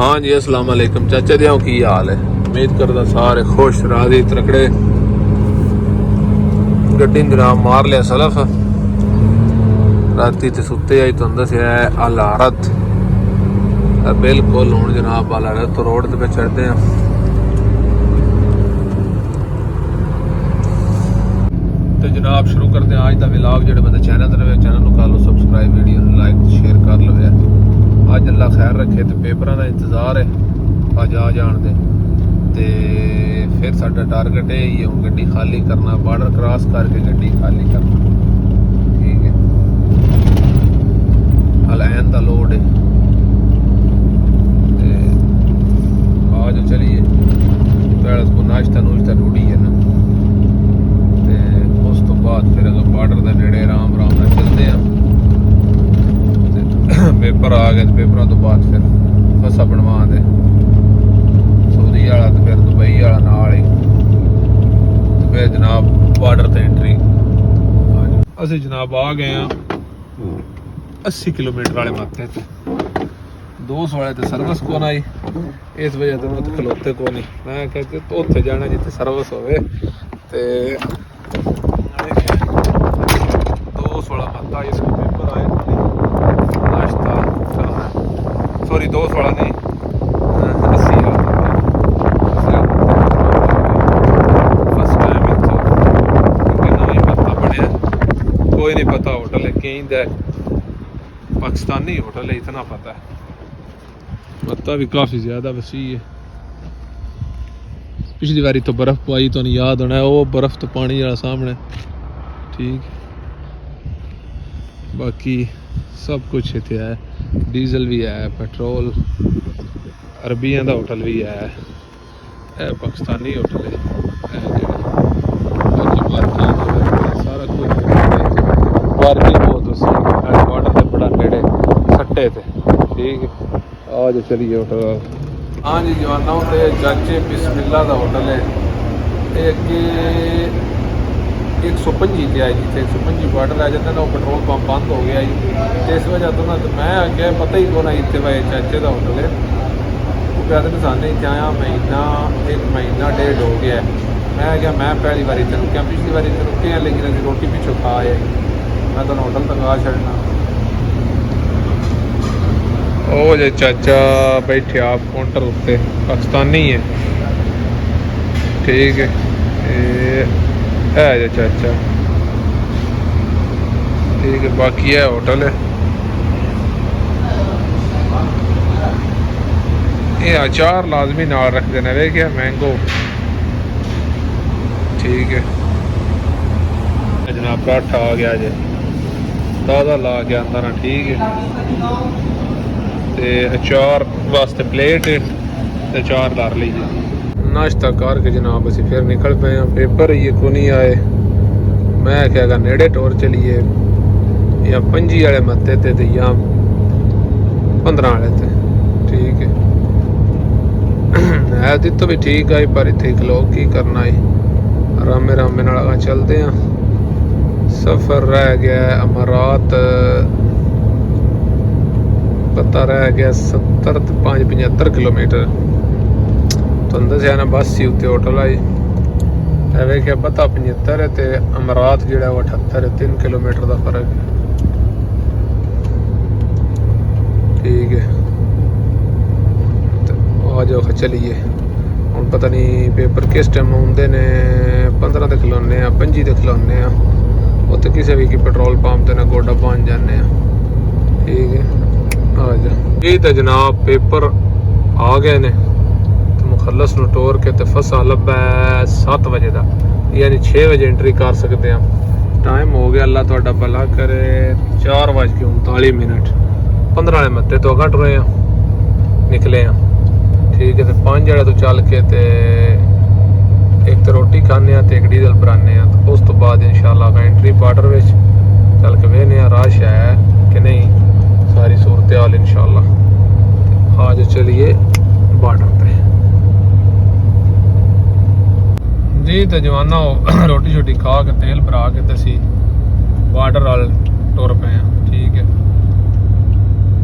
हाँ जी अस्सलाम वालेकुम चाचा जी की हाल है। उम्मीद करदा सारे खुश राजी तकड़े। गड्डी जनाब मार लिया सलफ राती ते सुते आई तो दसिया अलारत बिल्कुल हूँ जनाब अलारत तो रोड पे चढ़ते हैं। तो जनाब शुरू करते हैं आज का व्लॉग। जो बंदे चैनल ते रहे चैनल कर लो सबसक्राइब, वीडियो लाइक शेयर कर लो। अज अल्लाह खैर रखे तो पेपरों का इंतजार है अज आ जान दे। ते फिर साडा टारगेट यही है हूँ गड्डी खाली करना, बॉर्डर क्रॉस करके गड्डी खाली करना। ठीक है अलैन का लोड है। आज चलिए पहले उसको नाश्ता नूश्ता ढूंढी है ना, ते उस तो बाद फिर अगर बॉर्डर के नेड़े आराम आराम से चलते हैं। पेपर आ गए तो पेपरों तो बाद फिर फसा बनवा दे सऊदी वाला तो फिर दुबई वाला नाल ही। तो फिर जनाब बॉर्डर ते एंट्री असी जनाब आ गए हैं 80 किलोमीटर वाले माथे ते। 200 वाले तो सर्विस को आई, इस वजह से मैं खलोते को नहीं। मैं कहते तो उत्थे जाना जिथे सर्विस होवे ते 200 वाला माथा इसको पेपर आए नाश्ता सॉरी 200 वाला नहीं 80 वाला फर्स्ट टाइम इतना ही पता बनया। कोई नहीं पता होटल है कहीं दा पाकिस्तानी होटल है इतना पता है। पता भी काफ़ी ज़्यादा वसी है। पिछली बारी तो बर्फ़ पाई तो नहीं याद होना है, वो बर्फ़ तो पानी वाला सामने। ठीक बाकी सब कुछ इतने है, डीजल भी है, पेट्रोल, अरबियां का होटल भी है, पाकिस्तानी होटल है। बाकी पार्किंग सारा कुछ पार्किंग बहुत बॉर्डर से बड़ा नेड़े सट्टे थे। ठीक है आज चलिए होटल। हाँ जी जवानों से चाचे बिस्मिल्ला का होटल है। अगे 125 ते आई जिथे 125 बॉर्डर आ जाता ना, वो पेट्रोल पंप बंद हो गया जी। इस वजह तो ना मैं आगे पता ही कौन इतने भाई चाचे का होटल है। वो कहते हैं सामने इतने आया एक महीना डेढ़ हो गया है। मैं क्या मैं पहली बार इतने रुकया, पिछली बार इतने रुके हैं लेकिन अभी रोटी पिछों खा आए। मैं तो होटल तक आ छड़ना। ओ जे चाचा बैठे आप काउंटर उत्ते पाकिस्तानी है। ठीक है जे चाचा। ठीक है बाकी है होटल है ये अचार लाजमी नाल रख देना वे क्या मैंगो। ठीक है जनाब पराठा आ गया जे ताज़ा ला के आंदा ना। ठीक है ते अचार वास्ते प्लेट ते अचार धर लीजिए। नाश्ता करके जनाब असी फिर निकल पे हैं। पेपर ये को नहीं आए। मैं क्या अगर नेड़े टोर चलिए या 25 वाले मत्थे ते या 15 वाले थे। ठीक है दी तो भी ठीक आई पर इतने लोग की करना है। रामे रामे नाल चलते हैं। सफ़र रह गया अमारात पता रह गया 70 ते 75 किलोमीटर। तो अंदर से ना बस ही उत्ते होटल आई है क्या पता 75 है तो अमरात जो 78 है। 3 किलोमीटर का फर्क है। ठीक है तो आ जाओ चलिए हम पता नहीं पेपर किस टाइम आते ने। 15 के खिलौने 25 के खिलौने उत्ते किसी भी पेट्रोल पंप से ना गोडा पहुँच जाने। ठीक है आ जाओ ये तो जनाब पेपर आ गए ने। मुखलस नूं टोर के तो फसा लब्बा 7 बजे का यानी 6 बजे एंट्री कर सकते हैं। टाइम हो गया अल्लाह तुहाडा भला करे 4:39 15 वाले मत्ते तो घट रहे हैं निकले हैं। ठीक है तो 5 वाले तो चल के ते एक तो रोटी खाने तो एक डीजल भराने तो उस तो बाद इंशाल्लाह एंट्री बॉर्डर में चल के वेने रश है कि नहीं सारी सूरत हाल इंशाल्लाह। आज चलिए बॉर्डर पे जी। तो जवाना रोटी शोटी खा के तेल भरा के तो असी बॉर्डर वाल टुर पे हैं। ठीक है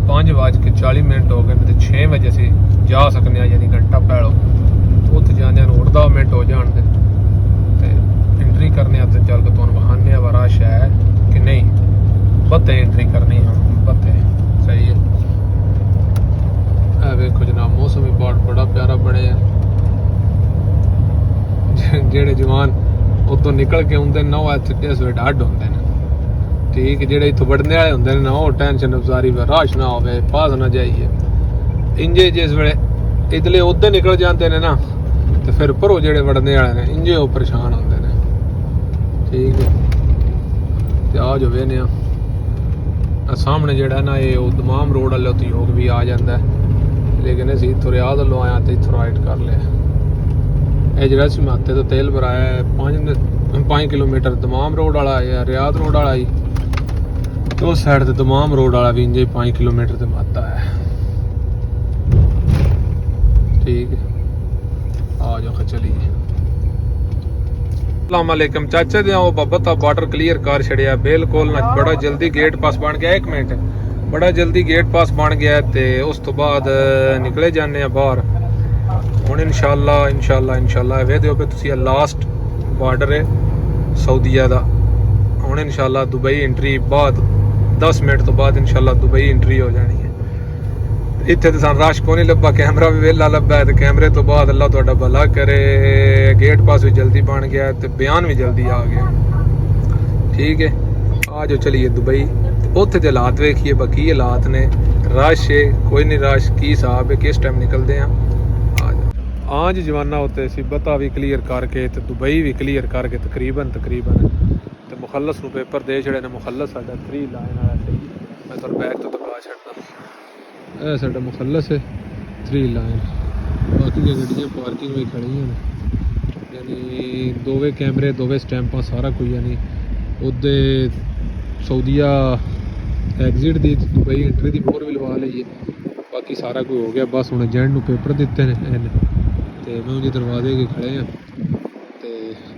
5:40 हो गए तो 6 बजे असी ਜਾ ਸਕਨੇ ਆ, ਯਾਨੀ ਘੰਟਾ ਪਹਿਲੋਂ ਉੱਥੇ ਜਾਂਦਿਆਂ ਨੂੰ 10 ਮਿੰਟ ਹੋ ਜਾਣ ਦੇ ਤੇ ਐਂਟਰੀ ਕਰਨੇ ਆ ਤੇ ਚੱਲ ਕੇ ਤੁਹਾਨੂੰ ਵਹਾਨੇ ਆ ਰਸ਼ ਹੈ ਕਿ ਨਹੀਂ। ਬੱਤੇ ਐਂਟਰੀ ਕਰਨੀ ਆ ਬੱਤੇ ਸਹੀ ਹੈ। ਇਹ ਵੇਖੋ ਜਨਾਬ ਮੌਸਮ ਵੀ ਬਹੁਤ ਬੜਾ ਪਿਆਰਾ ਬਣਿਆ। ਜਿਹੜੇ ਜਵਾਨ ਉਤੋਂ ਨਿਕਲ ਕੇ ਆਉਂਦੇ ਨੇ ਉਹ ਇੱਥੇ ਇਸ ਵੇਲੇ ਡੱਡ ਹੁੰਦੇ ਨੇ, ਠੀਕ। ਜਿਹੜੇ ਇੱਥੋਂ ਵੜਨੇ ਵਾਲੇ ਹੁੰਦੇ ਨੇ ਨਾ ਉਹ ਟੈਨਸ਼ਨ ਅਫਜ਼ਾਰੀ ਰਾਸ਼ ਨਾ ਹੋਵੇ, ਪਾਸ ਨਾ ਜਾਈਏ। ਇੰਜੇ ਜਿਸ ਵੇਲੇ ਇਦਲੇ ਉੱਧਰ ਨਿਕਲ ਜਾਂਦੇ ਨੇ ਨਾ ਤੇ ਫਿਰ ਭਰੋ ਜਿਹੜੇ ਵੜਨੇ ਵਾਲੇ ਨੇ ਇੰਜੇ ਉਹ ਪਰੇਸ਼ਾਨ ਹੁੰਦੇ ਨੇ, ਠੀਕ ਹੈ। ਤੇ ਆ ਜੋ ਵੇਨੇ ਆ ਸਾਹਮਣੇ ਜਿਹੜਾ ਨਾ ਇਹ ਉਹ ਦਮਾਮ ਰੋਡ ਵਾਲੇ ਉੱਤੇ ਯੋਗ ਵੀ ਆ ਜਾਂਦਾ, ਲੇਕਿਨ ਅਸੀਂ ਇੱਥੋਂ ਰਿਆਦ ਵੱਲੋਂ ਆਇਆ ਤੇ ਇੱਥੋਂ ਰਾਈਟ ਕਰ ਲਿਆ। ਇਹ ਜਿਹੜਾ ਸੀ ਮਾਤੇ ਤੋਂ ਤੇਲ ਭਰਾਇਆ 5 ਕਿਲੋਮੀਟਰ ਦਮਾਮ ਰੋਡ ਵਾਲਾ ਜਾਂ ਰਿਆਦ ਰੋਡ ਵਾਲਾ ਹੀ, ਤੇ ਉਸ ਸਾਈਡ ਤੇ ਦਮਾਮ ਰੋਡ ਵਾਲਾ ਵੀ ਇੰਜੇ 5 ਕਿਲੋਮੀਟਰ ਤੇ ਮਾਤਾ ਹੈ, ठीक है। आ जाओ चलिए। अस्सलाम वालेकुम चाचा जी, वो बाबा बॉर्डर क्लियर कर छड़िया बिल्कुल ना, बड़ा जल्दी गेट पास बन गया। 1 मिनट, बड़ा जल्दी गेट पास बन गया ते उस तो बाद निकले जाने बाहर हुण इंशाल्लाह वेदे पे तुसी लास्ट बॉर्डर है सऊदीया दा। हुण इंशाल्लाह दुबई एंट्री बाद 10 मिनट तो बाद इंशाल्लाह दुबई एंट्री हो जानी है। इत्थे तो सन रश को नहीं लब्भा, कैमरा भी वेला लब्भा है, तो कैमरे तो बाद अल्लाह तुहाडा भला करे गेट पास भी जल्दी बन गया ते बयान भी जल्दी आ गया, ठीक है। आ जाओ चलिए दुबई। उत्थे दे हालात वेखिए, बाकी हालात ने, रश है कोई नहीं, रश की हिसाब है, किस टाइम निकलते हैं। आ जाओ आज जवाना उत्ते सिबता भी क्लीयर करके ते दुबई भी क्लीयर करके तकरीबन ते मुखल्लस नूं पेपर दे छड़े ने। मुखल्लस साडा 3 लाइन वाला सही, मैं तुहानूं बैग तो दबा छड्डदा। ਇਹ ਸਾਡਾ ਮੁਖੱਲਸ ਹੈ 3 ਲਾइन, ਬਾਕੀ ਦੀਆਂ ਗੱਡੀਆਂ ਪਾਰਕਿੰਗ ਵਿੱਚ ਖੜੀਆਂ ਨੇ, ਯਾਨੀ ਦੋਵੇਂ ਕੈਮਰੇ ਦੋਵੇਂ ਸਟੈਂਪਾਂ ਸਾਰਾ ਕੁਝ, ਯਾਨੀ ਉਹਦੇ ਸਊਦੀਆ ਐਗਜ਼ਿਟ ਦੀ ਦੁਬਈ ਐਂਟਰੀ ਦੀ ਮੋਹਰ ਵੀ ਲਵਾ ਲਈ ਹੈ। ਬਾਕੀ ਸਾਰਾ ਕੁਝ ਹੋ ਗਿਆ, ਬਸ ਹੁਣ ਏਜੰਟ ਨੂੰ ਪੇਪਰ ਦਿੱਤੇ ਨੇ ਇਹਨੇ ਤੇ ਮੈਂ ਉਹਦੇ ਦਰਵਾਜ਼ੇ ਕੇ ਖੜੇ ਆ ਤੇ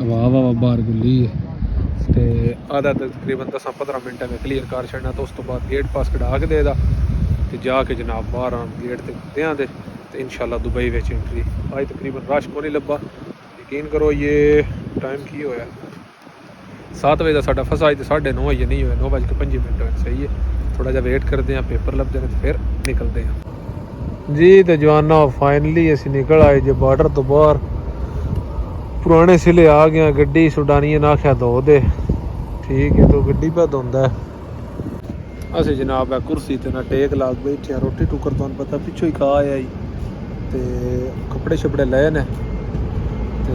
ਹਵਾ ਬਾਹਰ ਗੁੱਲੀ ਹੈ ਤੇ ਆਦਾ ਤਕਰੀਬਨ 10-15 ਮਿੰਟਾਂ ਵਿੱਚ ਕਲੀਅਰ ਕਰ ਛੱਡਣਾ। ਤਾਂ ਉਸ ਤੋਂ ਬਾਅਦ ਗੇਟ ਪਾਸ ਕਢਾ ਕੇ ਦੇਦਾ ਤੇ ਜਾ ਕੇ ਜਨਾਬ ਬਾਹਰ ਗੇਟ ਤੇ ਦਿਆਂ ਦੇ ਤੇ इंशाल्लाह दुबई ਵਿੱਚ ਐਂਟਰੀ। ਅੱਜ ਤਕਰੀਬਨ ਰਸ਼ ਕੋ ਨਹੀਂ ਲੱਭਾ, ਯਕੀਨ ਕਰੋ। ਇਹ ਟਾਈਮ ਕੀ ਹੋਇਆ 7 ਵਜੇ ਦਾ ਸਾਡਾ ਫਸਾ, ਅੱਜ 9:30 ਵਜੇ ਨਹੀਂ ਹੋਇਆ, 9:05 ਹੋਏ, ਸਹੀ ਹੈ। ਥੋੜਾ ਜਿਹਾ ਵੇਟ ਕਰਦੇ ਹਾਂ, ਪੇਪਰ ਲੱਭਦੇ ਨੇ ਤੇ ਫਿਰ ਨਿਕਲਦੇ ਹਾਂ ਜੀ। ਤੇ ਜਵਾਨਾ ਫਾਈਨਲੀ ਅਸੀਂ ਨਿਕਲ ਆਏ ਜੇ ਬਾਰਡਰ ਤੋਂ ਬਾਹਰ, ਪੁਰਾਣੇ ਸਿਲੇ ਆ ਗਿਆ। ਗੱਡੀ ਸੁਡਾਨੀਏ ਨਾ ਆਖਿਆ ਧੋ ਦੇ, ਠੀਕ ਹੈ। तो ਗੱਡੀ ਪਾ ਧੋਂਦਾ ਅਸੀਂ ਜਨਾਬ ਹੈ ਕੁਰਸੀ ਤੇ ਨਾ ਟੇਕ ਲਾ ਕੇ ਬੈਠੇ ਆ। ਰੋਟੀ ਟੁੱਕਰ ਤੁਹਾਨੂੰ ਪਤਾ ਪਿੱਛੋਂ ਹੀ ਖਾ ਆਇਆ ਜੀ, ਤੇ ਕੱਪੜੇ ਛਪੜੇ ਲਏ ਨੇ ਤੇ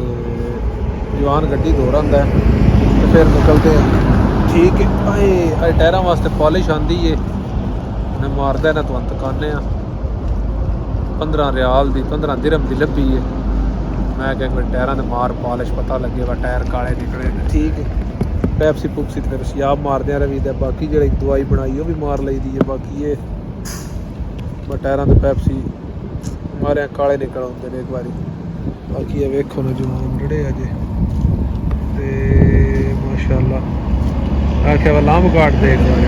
ਜਵਾਨ ਗੱਡੀ ਧੋ ਰਹਾ ਤੇ ਫਿਰ ਨਿਕਲਦੇ ਆ, ਠੀਕ ਹੈ। ਆਏ ਟਾਇਰਾਂ ਵਾਸਤੇ ਪਾਲਿਸ਼ ਆਂਦੀ ਏ ਨਾ, ਮਾਰਦਾ ਨਾ ਤੁਹਾਨੂੰ ਦੁਕਾਨੇ ਆ 15 ਰਿਆਲ ਦੀ 15 ਦਿਰਹਮ ਦੀ ਲੱਭੀ ਏ। ਮੈਂ ਕਿਹਾ ਟਾਇਰਾਂ ਦੇ ਮਾਰ ਪਾਲਿਸ਼, ਪਤਾ ਲੱਗੇ ਵਾ ਟਾਇਰ ਕਾਲੇ ਨਿਕਲੇ ਨੇ, ਠੀਕ ਹੈ। ਪੈਪਸੀ ਪੁਪਸੀ ਤੇ ਫਿਰ ਸਿਆਬ ਮਾਰਦੇ ਆ ਰਵੀ ਦਾ। ਬਾਕੀ ਜਿਹੜੀ ਦਵਾਈ ਬਣਾਈ ਉਹ ਵੀ ਮਾਰ ਲਈਦੀ ਹੈ। ਬਾਕੀ ਇਹ ਟਾਇਰਾਂ ਤੇ ਪੈਪਸੀ ਮਾਰਿਆ ਕਾਲੇ ਨਿਕਲ ਆਉਂਦੇ ਨੇ ਇੱਕ ਵਾਰੀ। ਬਾਕੀ ਇਹ ਵੇਖੋ ਨਾ ਜਵਾਨ ਜਿਹੜੇ ਅਜੇ ਤੇ ਮਾਸ਼ਾਅੱਲਾ ਆਖਿਆ ਵਾ ਲਾਂਭ ਕਾਟਦੇ ਇੱਕ ਵਾਰੀ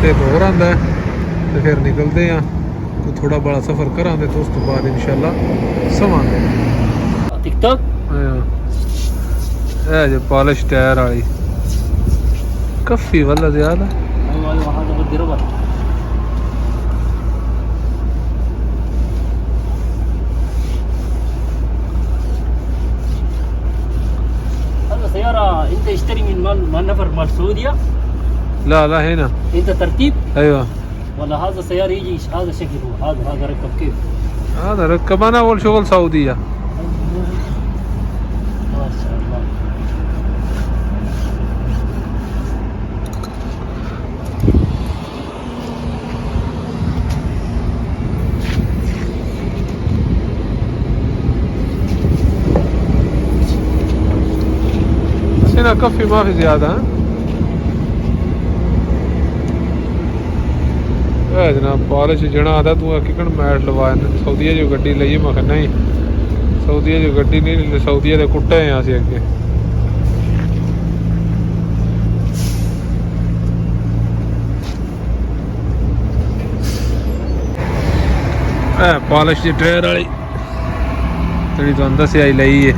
ਤੇ ਹੋਰ ਆਉਂਦਾ ਤੇ ਫਿਰ ਨਿਕਲਦੇ ਆ। ਕੋਈ ਥੋੜਾ ਬੜਾ ਸਫ਼ਰ ਕਰਾਂਗੇ ਤੇ ਉਸ ਤੋਂ ਬਾਅਦ ਇਨਸ਼ਾਅੱਲਾ ਸਵਾਂਗੇ। टिकटॉक है जो पॉलिश टायर वाली कफ़ी वाला ज़्यादा वहाँ तो दिरबा هذا سيارة أنت اشتري من نفر مال سعودية؟ لا هنا أنت ترتيب؟ أيوة. ولا هذا سيارة يجي هذا شكله، هذا ركب كيف؟ هذا ركب أنا أول شغل سعودية. هنا كفي ما في زيادة जनाब पॉलिश जना आता तू किकन मैट लवाया सऊदीया जो गड्डी लई मैं कहना ही सऊदीया जो गड्डी नहीं सऊदीया के कुट्टे हैं अस अगे ਇਹ ਪਾਲਿਸ਼ ਦੀ ਟਾਇਰ ਵਾਲੀ ਜਿਹੜੀ ਤੁਹਾਨੂੰ ਦੱਸਿਆ ਹੀ ਲਈ ਹੈ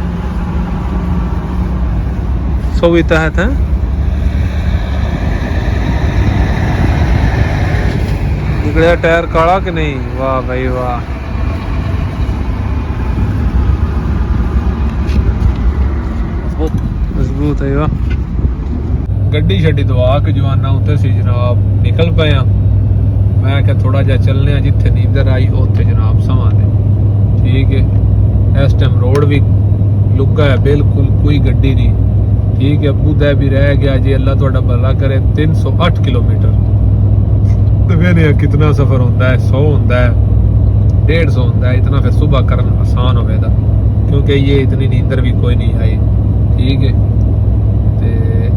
ਸੋਵੀ ਤਹਿਤ ਹੈ ਨਿਕਲਿਆ ਟਾਇਰ ਕਾਲਾ ਕਿ ਨਹੀਂ ਵਾਹ ਭਾਈ ਵਾਹ ਮਜ਼ਬੂਤ ਹੈ ਵਾਹ ਗੱਡੀ ਛੱਡੀ ਦਵਾ ਕੇ ਜਵਾਨਾ ਉੱਤੇ ਸੀ ਜਨਾਬ ਨਿਕਲ ਪਏ ਆ ਮੈਂ ਕਿਹਾ ਥੋੜਾ ਜਿਹਾ ਚੱਲਨੇ ਆ ਜਿੱਥੇ ਨੀਂਦਰ ਆਈ ਉੱਥੇ ਜਨਾਬ ਸਮਾਂਦੇ ਠੀਕ ਹੈ ਇਸ ਟਾਈਮ ਰੋਡ ਵੀ ਲੁੱਕਾ ਹੈ ਬਿਲਕੁਲ ਕੋਈ ਗੱਡੀ ਨਹੀਂ ਠੀਕ ਹੈ ਅਬੂ ਧਾਬੀ ਰਹਿ ਗਿਆ ਜੀ ਅੱਲਾ ਤੁਹਾਡਾ ਭਲਾ ਕਰੇ 308 ਕਿਲੋਮੀਟਰ ਤੇ ਵੇਨੇ ਕਿੰਨਾ ਸਫ਼ਰ ਹੁੰਦਾ ਹੈ 100 ਹੁੰਦਾ ਹੈ 150 ਹੁੰਦਾ ਹੈ ਇਤਨਾ ਫਿਰ ਸੁਬਹ ਕਰਨ ਆਸਾਨ ਹੋਵੇਗਾ ਕਿਉਂਕਿ ਇਹ ਇਤਨੀ ਨੀਂਦਰ ਵੀ ਕੋਈ ਨਹੀਂ ਆਈ ਠੀਕ ਹੈ ਤੇ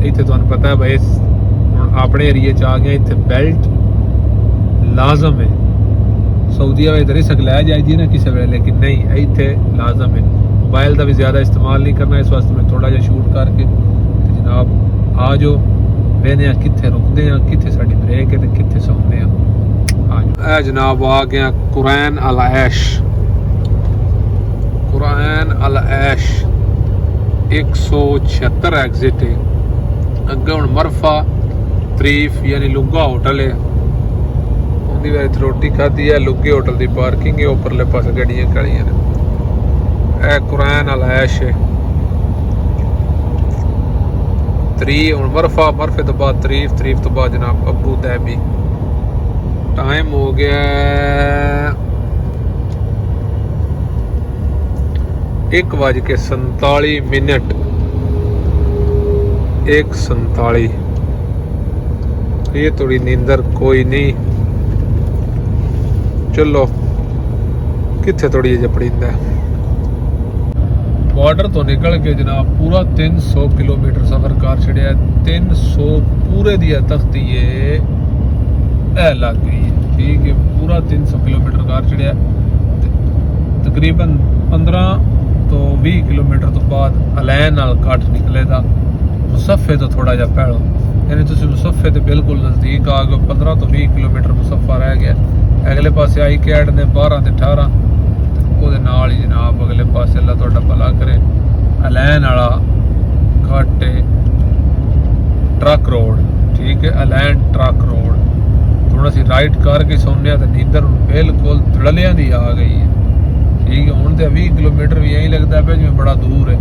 ਇੱਥੇ ਤੁਹਾਨੂੰ ਪਤਾ ਹੈ ਭਾਈ ਹੁਣ ਆਪਣੇ ਏਰੀਏ ਚ ਆ ਗਏ ਇੱਥੇ ਬੈਲਟ ਲਾਜ਼ਮ ਹੈ सऊदीया में इधर रिस्क लाया जाए ना किसी वे लेकिन नहीं इतने लाजम है मोबाइल का भी ज़्यादा इस्तेमाल नहीं करना इस वास्ते मैं थोड़ा जहा शूट करके जनाब आ जाओ वेने कितने रुकते हैं कितने साड़ी ब्रेक है तो कितने सौंदे हैं आ जाओ जनाब आ गया कुरैन अल ऐश कुरैन अल ऐश 176 एग्जिट है अगे हुण मरफा तरीफ यानी लुगा होटल है रोटी खाधी है लुगे होटल की पार्किंग है उपरले पास गड्डियां खड़ियां ने कुरैन अल ऐश है हुण मरफे तो बाद तरीफ तो बाद जनाब अबू धाबी टाइम हो गया 1:47 1:47 ये थोड़ी नींदर कोई नहीं चलो कितने थोड़ी जपड़ींदा बॉर्डर तो निकल के जनाब पूरा 300 किलोमीटर सफर कर छड़िया 300 पूरे दी तख्ती है लग गई है ठीक है पूरा 300 किलोमीटर कर छड़िया तकरीबन 15 तो 20 किलोमीटर तो बाद अलैन नाल कट निकलेगा मुसफ़े तो थोड़ा जा पहलो यानी तुम मुसफ़े तो बिल्कुल नज़दीक आ गए 15 तो 20 किलोमीटर मुसफ़ा रह गया अगले पासे आई कैड ने 12 ते 18 ਉਹਦੇ ਨਾਲ ਹੀ ਜਨਾਬ ਅਗਲੇ ਪਾਸੇ ਅੱਲਾ ਤੁਹਾਡਾ ਭਲਾ ਕਰੇ ਅਲੈਨ ਵਾਲਾ ਘਾਟ ਟਰੱਕ ਰੋਡ ਠੀਕ ਹੈ ਅਲੈਨ ਟਰੱਕ ਰੋਡ ਥੋੜਾ ਸੀ ਰਾਈਟ ਕਰਕੇ ਸੌਂਦੇ ਆ ਤੇ ਨੀਂਦਰ ਬਿਲਕੁਲ ਧੜਲਿਆਂ ਦੀ ਆ ਗਈ ਹੈ ਠੀਕ ਹੈ ਹੁਣ ਤੇ 20 ਕਿਲੋਮੀਟਰ ਵੀ ਐਂ ਲੱਗਦਾ ਪਿਆ ਜਿਵੇਂ ਬੜਾ ਦੂਰ ਹੈ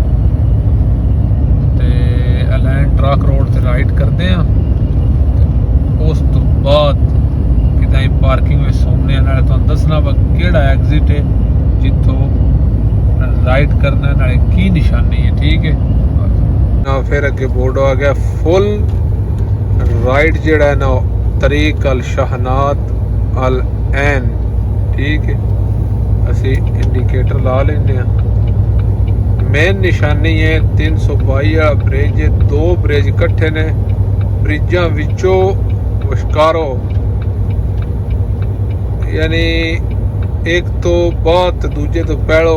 ਤੇ ਅਲੈਨ ਟਰੱਕ ਰੋਡ ਤੇ ਰਾਈਟ ਕਰਦੇ ਆ ਉਸ ਤੋਂ ਬਾਅਦ ਕਿਦਾਂ ਪਾਰਕਿੰਗ ਵਿੱਚ ਸੌਂਦੇ ਆ ਨਾਲੇ ਤੁਹਾਨੂੰ ਦੱਸਣਾ ਵਾ ਕਿਹੜਾ ਐਗਜ਼ਿਟ ਹੈ ਜਿੱਥੋਂ ਰਾਈਟ ਕਰਨਾ ਨਾਲੇ ਕੀ ਨਿਸ਼ਾਨੀ ਹੈ ਠੀਕ ਹੈ ਨਾ ਫਿਰ ਅੱਗੇ ਬੋਰਡ ਆ ਗਿਆ ਫੁੱਲ ਰਾਈਟ ਜਿਹੜਾ ਹੈ ਨਾ ਤਰੀਕ ਅਲ ਸ਼ਹਨਾਤ ਅਲ ਐਨ ਠੀਕ ਹੈ ਅਸੀਂ ਇੰਡੀਕੇਟਰ ਲਾ ਲੈਂਦੇ ਆ ਮੇਨ ਨਿਸ਼ਾਨੀ ਹੈ 322 ਵਾਲਾ ਬ੍ਰਿਜ ਦੋ ਬ੍ਰਿਜ ਇਕੱਠੇ ਨੇ ਬ੍ਰਿਜਾਂ ਵਿੱਚੋਂ ਵਿਚਕਾਰੋ यानी एक तो बाद दूजे तो पहलो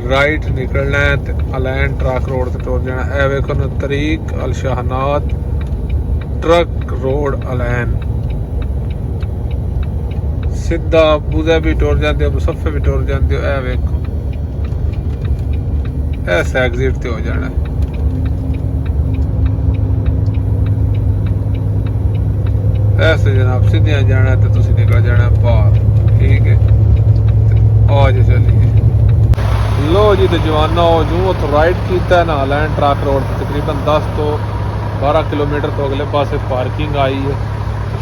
राइट निकलना है तो अलैन ट्रक रोड से टुर जाना है वेखो ना तरीक अल शहनात ट्रक रोड अलैन सीधा अबू धाबी टुर जाते हो मुसफ़े भी टुर जाते हो वेखो ऐसा एग्जिट ते हो जाना है ऐसे जनाब सीधियां जाना तो तुसी निकल जाना बाहर ठीक है आज चलिए लो जी तो जवाना हो जूँ तो राइट किया ना अलैन ट्रक रोड तकरीबन 10 तो 12 किलोमीटर तो अगले पासे पार्किंग आई है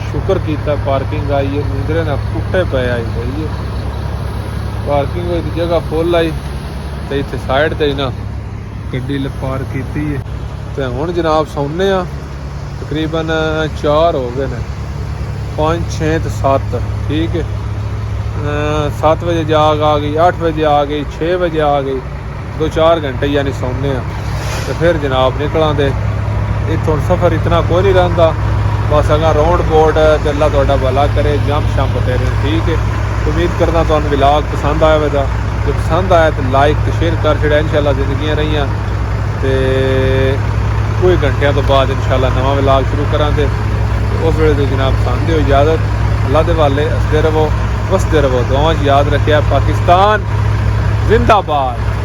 शुक्र किया पार्किंग आई है नींदरे ना पुट्टे पे आई सही है पार्किंग की जगह फुल आई तो इतने साइड से ना गड्डी पार्क की है तो हुण जनाब सौने तकरीबन 4 हो गए ने 5 6 तो 7 ठीक है 7 बजे जाग आ गई 8 बजे आ गई 6 बजे आ गई 2-4 घंटे यानी सौने तो फिर जनाब निकला दे इतों सफ़र इतना कोई नहीं रहा बस अगर राउंड बोर्ड अल्लाह तुहाडा भला करे जंप शंप तेरे ठीक है उम्मीद करना तुहानू व्लॉग पसंद आया होगा जो पसंद आया तो लाइक तो शेयर कर छड़िया इंशाल्लाह जिंदगियां रहियां तो कोई घंटिया तो बाद इंशाल्लाह नवा व्लॉग शुरू करांगे उस वे तो जनाब पसंद हो इजाज़त अल्लाह के वाले हसदे रहो ਵਸਦੇ ਰਹੋ। ਦੁਆਵਾਂ 'ਚ ਯਾਦ ਰੱਖਿਆ। ਪਾਕਿਸਤਾਨ ਜ਼ਿੰਦਾਬਾਦ।